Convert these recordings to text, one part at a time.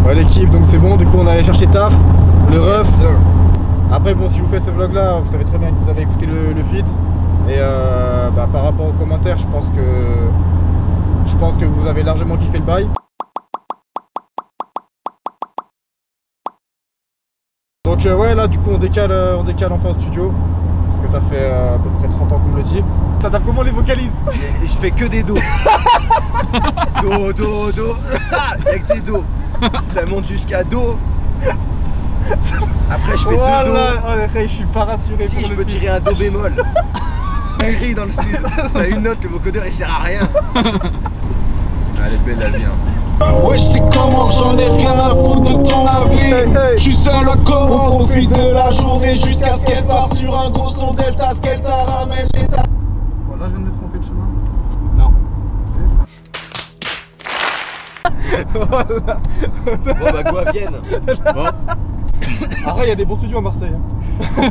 Ouais l'équipe, donc c'est bon, du coup on allait chercher taf, le ref. Après bon, si je vous fais ce vlog là, vous savez très bien que vous avez écouté le feat. Et bah, par rapport aux commentaires, je pense que vous avez largement kiffé le bail. Donc ouais, là du coup on décale enfin au studio. Parce que ça fait à peu près 30 ans qu'on me le dit. Ça tape comment les vocalises? Je fais que des dos. Do, do, do. Y'a que des dos. Ça monte jusqu'à do. Après je fais deux do. Oh les rey, je suis pas rassuré. Si je peux tirer un do bémol. Un gris dans le sud. T'as une note, le vocodeur il sert à rien. Elle est belle la vie hein. Ouais, je sais comment, j'en ai rien à foutre de ton avis. Je suis seul à corps, on profite de la journée jusqu'à ce qu'elle parte sur un gros son delta, ce qu'elle t'a ramène l'état. Bon, là, je viens de me tromper de chemin. Non. Voilà. Bon, bah, quoi, Vienne. Bon. Après, il y a des bons studios à Marseille. Pas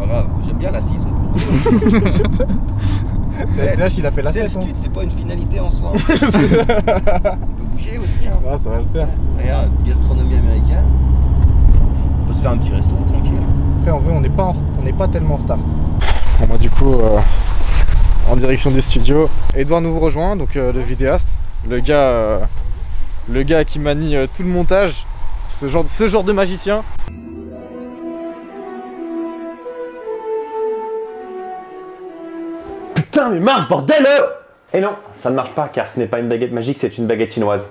grave, j'aime bien la 6. SCH il a fait la 7. C'est pas une finalité en soi. On peut bouger aussi. Hein. Ah, ça va le faire. Regarde, gastronomie américaine. On peut se faire un petit resto tranquille. Après, en vrai, on n'est pas tellement en retard. Bon, moi, du coup, en direction des studios. Edouard nous rejoint, donc le vidéaste. Le gars qui manie tout le montage. Ce genre de magicien. Putain mais marche bordel! Et non, ça ne marche pas car ce n'est pas une baguette magique, c'est une baguette chinoise.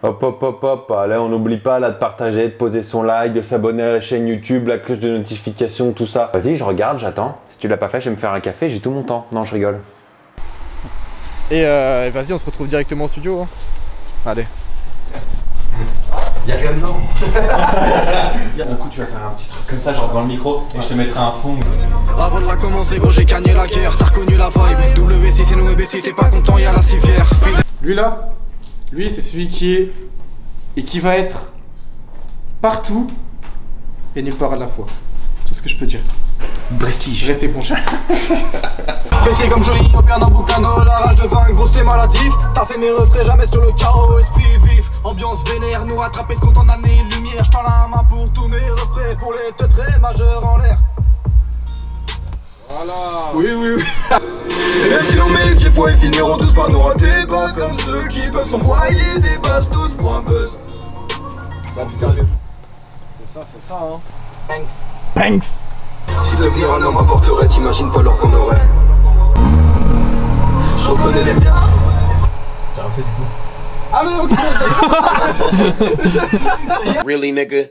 Hop hop hop hop, allez on n'oublie pas là de partager, de poser son like, de s'abonner à la chaîne YouTube, la cloche de notification, tout ça. Vas-y je regarde, j'attends. Si tu l'as pas fait, je vais me faire un café, j'ai tout mon temps. Non je rigole. Et vas-y on se retrouve directement au studio hein. Allez. Y'a rien dedans. D'un coup tu vas faire un petit truc comme ça genre devant le micro et je te mettrai un fond. Avant de la commencer gros j'ai gagné la guerre, t'as reconnu la vibe. WC c'est nous et si t'es pas content y'a la civière. Lui là, lui c'est celui qui est et qui va être partout et nulle part à la fois. C'est tout ce que je peux dire. Prestige. Restez penchés. Pressé comme joli au Pernambucano, la rage de vaincre gros c'est maladif. T'as fait mes refrains jamais sur le carreau, esprit vif. Ambiance vénère, nous rattraper ce qu'on t'en année lumière. J'tends la main pour tous mes refrains, pour les teutrés majeurs en l'air. Voilà. Oui. Et si on met qu'il faut et finiront tous par nous rater, pas comme ceux qui peuvent s'envoyer des bases tous pour un buzz. Ça va te faire mieux. C'est ça hein. Thanks. Si devenir un homme apporterait, t'imagines pas l'or qu'on aurait. Je reconnais les biens. T'as refait du coup. Ah mais ok. Really nigga.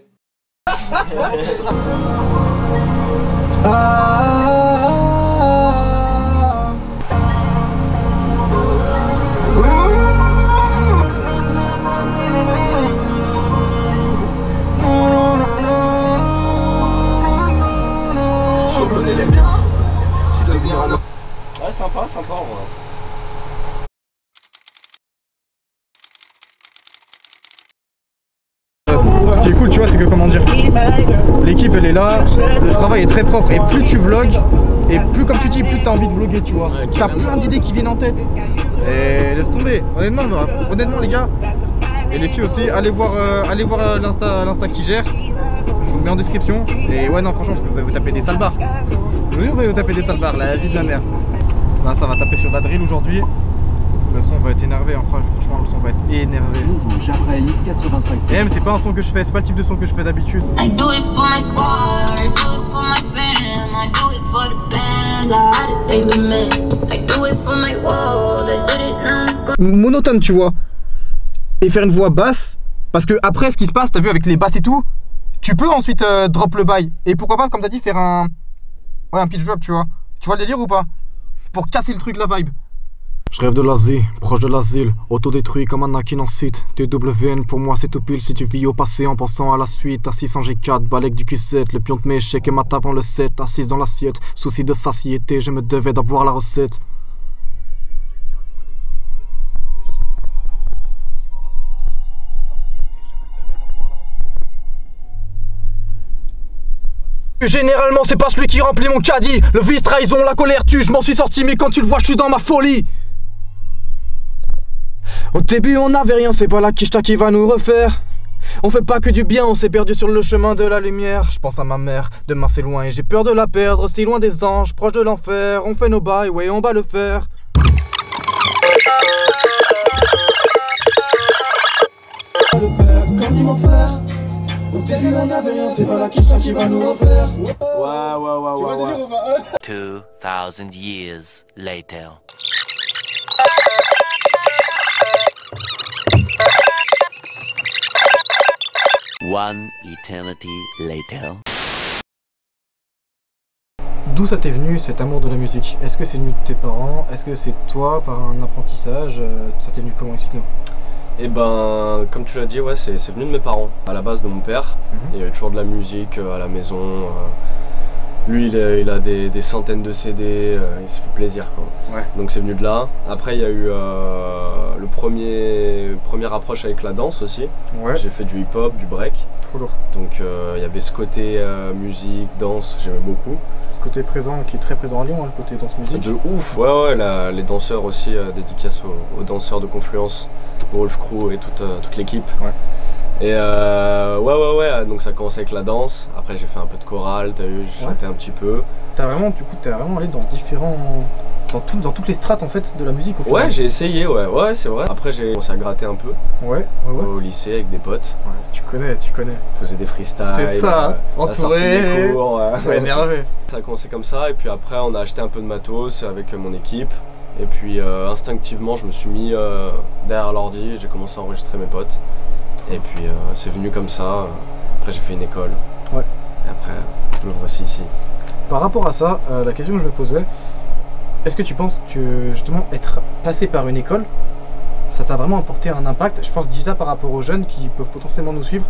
Je reconnais les biens. Si devenir un homme. Ouais, sympa en vrai. Ce qui est cool, tu vois, c'est que comment dire, l'équipe elle est là, le travail est très propre et plus tu vlogs et plus comme tu dis, plus t'as envie de vlogger, tu vois. T'as plein d'idées qui viennent en tête. Et laisse tomber. Honnêtement les gars et les filles aussi, allez voir l'insta qui gère. Je vous le mets en description. Et ouais non franchement parce que vous allez vous taper des sales barres. Je vous jure vous allez vous taper des sales barres, la vie de la mère. Là ça va taper sur la drill aujourd'hui. Le son va être énervé, hein. Franchement le son va être énervé. Et même c'est pas un son que je fais, c'est pas le type de son que je fais d'habitude. Monotone tu vois. Et faire une voix basse, parce que après ce qui se passe, t'as vu avec les basses et tout, tu peux ensuite drop le bail. Et pourquoi pas comme t'as dit faire un pitch drop tu vois. Tu vois le délire ou pas? Pour casser le truc, la vibe. Je rêve de l'Asie, proche de l'asile, autodétruit comme un Akin en site. TWN pour moi c'est tout pile si tu vis au passé en pensant à la suite. Assis en G4, balèque du Q7, le pion de mes échecs et mat avant le 7. Assise dans l'assiette, souci de satiété, je me devais d'avoir la recette. Généralement c'est pas celui qui remplit mon caddie. Le vice, trahison, la colère tue, je m'en suis sorti mais quand tu le vois je suis dans ma folie. Au début on n'avait rien, c'est pas la quicheta qui va nous refaire. On fait pas que du bien, on s'est perdu sur le chemin de la lumière. Je pense à ma mère, demain c'est loin et j'ai peur de la perdre. Si loin des anges, proche de l'enfer. On fait nos bails, ouais on va le faire. Comme dit mon frère, au début on n'avait rien, c'est pas la quicheta qui va nous refaire. Ouais. 2000 years later. One eternity later. D'où ça t'est venu cet amour de la musique? Est-ce que c'est venu de tes parents? Est-ce que c'est toi par un apprentissage? Ça t'est venu comment? Explique-nous. Et ben, comme tu l'as dit, ouais, c'est venu de mes parents. À la base de mon père, il y avait toujours de la musique à la maison. Lui, il a des centaines de CD, il se fait plaisir, quoi. Ouais. Donc c'est venu de là. Après, il y a eu le première approche avec la danse aussi. Ouais. J'ai fait du hip-hop, du break. Trop lourd. Donc il y avait ce côté musique, danse, j'aimais beaucoup. Ce côté présent qui est très présent à Lyon, hein, le côté danse-musique. De ouf, ouais, les danseurs aussi, dédicace aux danseurs de Confluence, Wolf Crew et toute l'équipe. Ouais. Et ouais, donc ça a commencé avec la danse. Après j'ai fait un peu de chorale, t'as vu, j'ai chanté un petit peu. T'es vraiment allé dans dans toutes les strates en fait de la musique au final. Ouais, j'ai essayé, ouais, c'est vrai. Après j'ai commencé à gratter un peu. Ouais. Au lycée avec des potes. Ouais, tu connais. Faisais des freestyles. C'est ça, entouré, des cours, énervé. Ça a commencé comme ça et puis après on a acheté un peu de matos avec mon équipe. Et puis instinctivement je me suis mis derrière l'ordi et j'ai commencé à enregistrer mes potes. Et puis c'est venu comme ça, après j'ai fait une école, et après me voici ici. Par rapport à ça, la question que je me posais, est-ce que tu penses que justement être passé par une école, ça t'a vraiment apporté un impact? Je pense que je dis ça par rapport aux jeunes qui peuvent potentiellement nous suivre,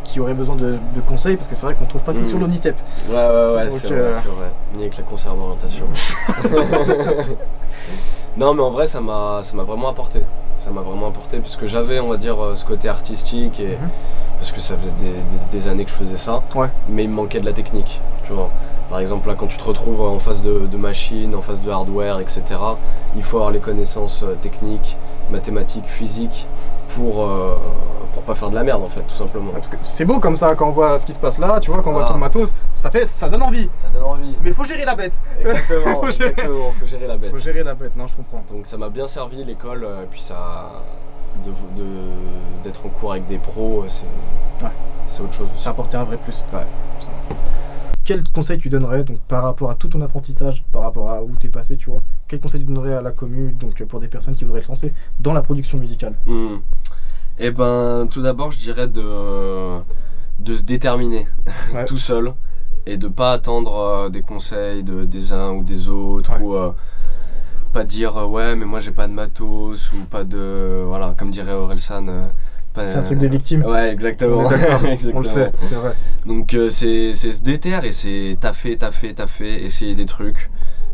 qui auraient besoin de conseils, parce que c'est vrai qu'on trouve pas tout sur l'ONICEP. Ouais, c'est vrai, ni avec la conseillère d'orientation. Non mais en vrai ça m'a vraiment apporté. Ça m'a vraiment apporté parce que j'avais, on va dire, ce côté artistique et parce que ça faisait des années que je faisais ça, mais il me manquait de la technique, tu vois. Par exemple là quand tu te retrouves en face de machines, en face de hardware, etc. il faut avoir les connaissances techniques, mathématiques, physiques pour pas faire de la merde en fait, tout simplement. Parce que c'est beau comme ça quand on voit ce qui se passe là, tu vois, quand on voit tout le matos, ça donne envie. Ça donne envie. Mais il faut gérer la bête. Exactement, faut gérer la bête. Faut gérer la bête, non je comprends. Donc ça m'a bien servi l'école, et puis ça, d'être en cours avec des pros, c'est autre chose aussi. Ça a apporté un vrai plus. Ouais. Quel conseil tu donnerais donc par rapport à tout ton apprentissage, par rapport à où t'es passé, tu vois? Quel conseil tu donnerais à la commu, donc pour des personnes qui voudraient se lancer dans la production musicale? Eh ben, tout d'abord, je dirais de se déterminer tout seul et de pas attendre des conseils des uns ou des autres ou pas dire ouais mais moi j'ai pas de matos ou pas de voilà comme dirait Orelsan. C'est un truc de victime. Ouais, exactement. On le sait, c'est vrai. Donc c'est se déterre et c'est taffer, essayer des trucs,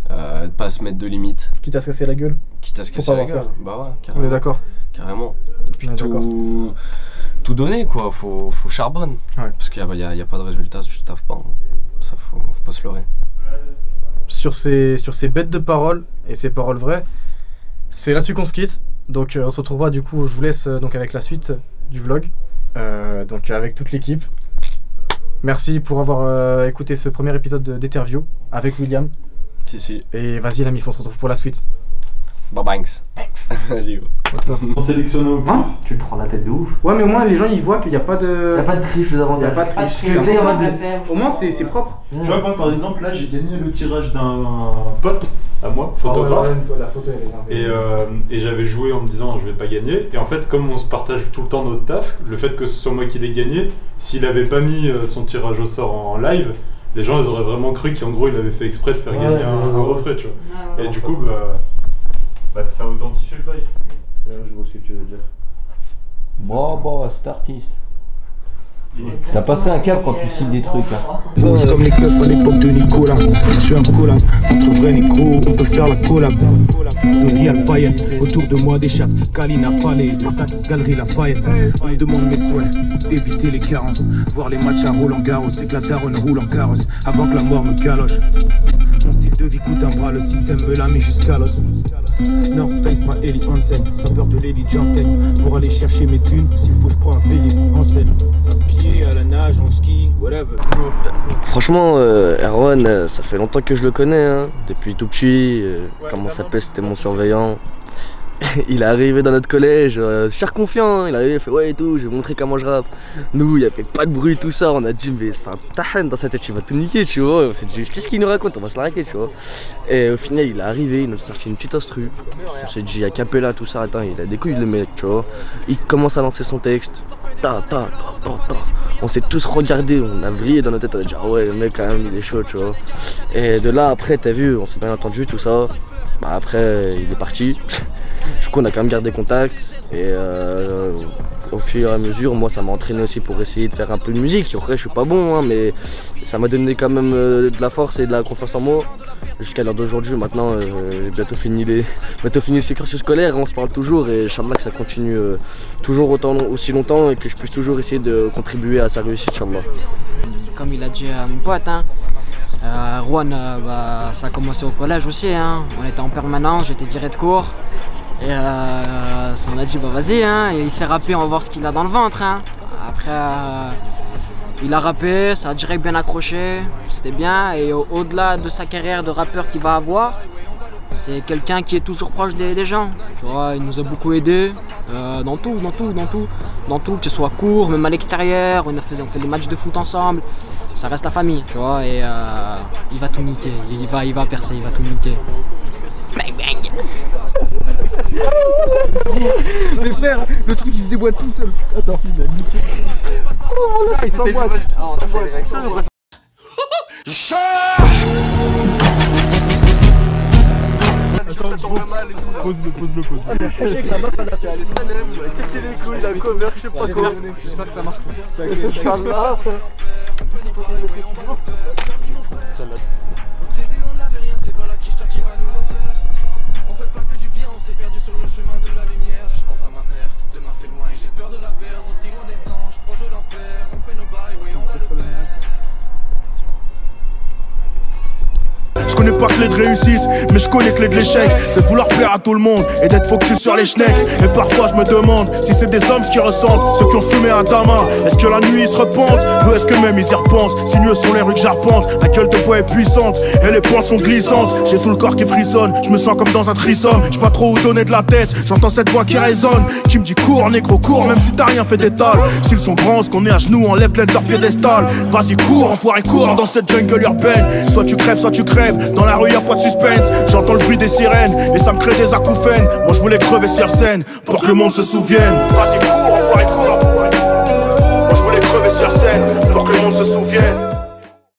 pas se mettre de limites. Quitte à se casser la gueule. Quitte à se casser la gueule. Bah ouais, carrément. On est d'accord. Carrément. Et puis tout donner quoi, faut charbonne. Parce qu'il y a pas de résultat si tu taffes pas. Ça faut pas se leurrer. Sur ces bêtes de paroles et ces paroles vraies, c'est là-dessus qu'on se quitte. Donc on se retrouvera du coup, je vous laisse donc avec la suite du vlog, donc avec toute l'équipe. Merci pour avoir écouté ce premier épisode d'Interview avec William. Si. Et vas-y l'ami, on se retrouve pour la suite. Bah banks. Vas-y. On sélectionne au pif. Tu te prends la tête de ouf. Ouais mais au moins les gens ils voient qu'il n'y a pas de... Il n'y a pas de triche devant. Il n'y a pas de triche. Au moins c'est propre. Tu vois moi par exemple là j'ai gagné le tirage d'un pote à moi, photographe. La photo elle est et j'avais joué en me disant je vais pas gagner. Et en fait comme on se partage tout le temps notre taf, le fait que ce soit moi qui l'ai gagné, s'il avait pas mis son tirage au sort en live, les gens ils auraient vraiment cru qu'en gros il avait fait exprès de faire gagner un refrain, tu vois. Et du coup ça authentifie le bail. Je vois ce que tu veux dire. Bon, c'est artiste. T'as passé un cap quand tu signes des trucs. Rouge comme les keufs à l'époque de Nicolas. Je suis un collab, entre vrais négros, on peut faire la collab. Audi Alfayette, autour de moi des chattes, Kalina Fallait, des sacs, Galerie Lafayette. On me demande mes souhaits, éviter les carences, voir les matchs à Roland Garros, c'est que la daronne roule en carrosse, avant que la mort me caloche. Mon style de vie coûte un bras, le système me l'a mis jusqu'à l'os. North Face, ma Ellie Hansen. Sans peur de l'élite, j'enseigne. Pour aller chercher mes thunes, s'il faut, je prends un Philippe Ansel. À pied, à la nage, en ski, whatever. Franchement, Erwan, ça fait longtemps que je le connais, hein. Depuis tout petit. Comment ça s'appelle, c'était mon surveillant. Il est arrivé dans notre collège, cher confiant, il est arrivé, il fait ouais et tout, je vais montrer comment je rappe. Nous, il n'y avait pas de bruit, tout ça, on a dit mais c'est un tahan dans sa tête, il va tout niquer, tu vois. On s'est dit qu'est-ce qu'il nous raconte, on va se l'arrêter, tu vois. Et au final, il est arrivé, il nous a sorti une petite instru. On s'est dit a cappella, tout ça, attends, il a des couilles le mec, tu vois. Il commence à lancer son texte. On s'est tous regardés, on a vrillé dans notre tête, on a dit ah ouais, le mec quand même, il est chaud, tu vois. Et de là après, t'as vu, on s'est bien entendu, tout ça. Bah après, il est parti. Du coup on a quand même gardé contact et au fur et à mesure moi ça m'a entraîné aussi pour essayer de faire un peu de musique. Après je suis pas bon hein, mais ça m'a donné quand même de la force et de la confiance en moi jusqu'à l'heure d'aujourd'hui. Maintenant j'ai bientôt fini le cursus scolaire, on se parle toujours et Inch'Allah que ça continue toujours aussi longtemps et que je puisse toujours essayer de contribuer à sa réussite Inch'Allah. Comme il a dit à mon pote, hein, Erwan, ça a commencé au collège aussi, hein. On était en permanence, j'étais viré de cours. Et on a dit bah vas-y, hein. Et il s'est rappé, on va voir ce qu'il a dans le ventre. Hein. Après il a rappé, ça a direct bien accroché, c'était bien. Et au-delà de sa carrière de rappeur qu'il va avoir, c'est quelqu'un qui est toujours proche des gens. Tu vois, il nous a beaucoup aidés dans tout, que ce soit court, même à l'extérieur, on fait des matchs de foot ensemble. Ça reste la famille, tu vois, et il va tout niquer, il va percer, il va tout niquer. Bang bang. Mais frère, le truc il se déboîte tout seul. Attends, il a niqué. Oh là, il s'emboîte. Pose-le. Je sais que la masse, elle a fait aller salem, il a cassé les couilles, la cover, je sais pas quoi. J'espère que ça marche. Inch'Allah. Je connais pas clé de réussite, mais je connais clé de l'échec. C'est de vouloir plaire à tout le monde et d'être focus sur les schnecks. Et parfois je me demande si c'est des hommes qui ressentent, ceux qui ont fumé à Dama. Est-ce que la nuit ils se repentent, ou est-ce que même ils y repensent? Sinueux sont les rues que j'arpente, la gueule de bois est puissante et les pointes sont glissantes. J'ai tout le corps qui frissonne, je me sens comme dans un trisome. J'sais pas trop où donner de la tête, j'entends cette voix qui résonne, qui me dit cours négro cours, même si t'as rien fait d'étal. S'ils sont grands, ce qu'on est à genoux, enlève l'aide de leur piédestal. Vas-y cours, enfoiré cours dans cette jungle urbaine. Soit tu crèves, dans la rue y'a pas de suspense. J'entends le bruit des sirènes et ça me crée des acouphènes. Moi je voulais crever sur scène pour que le monde se souvienne. Vas-y cours.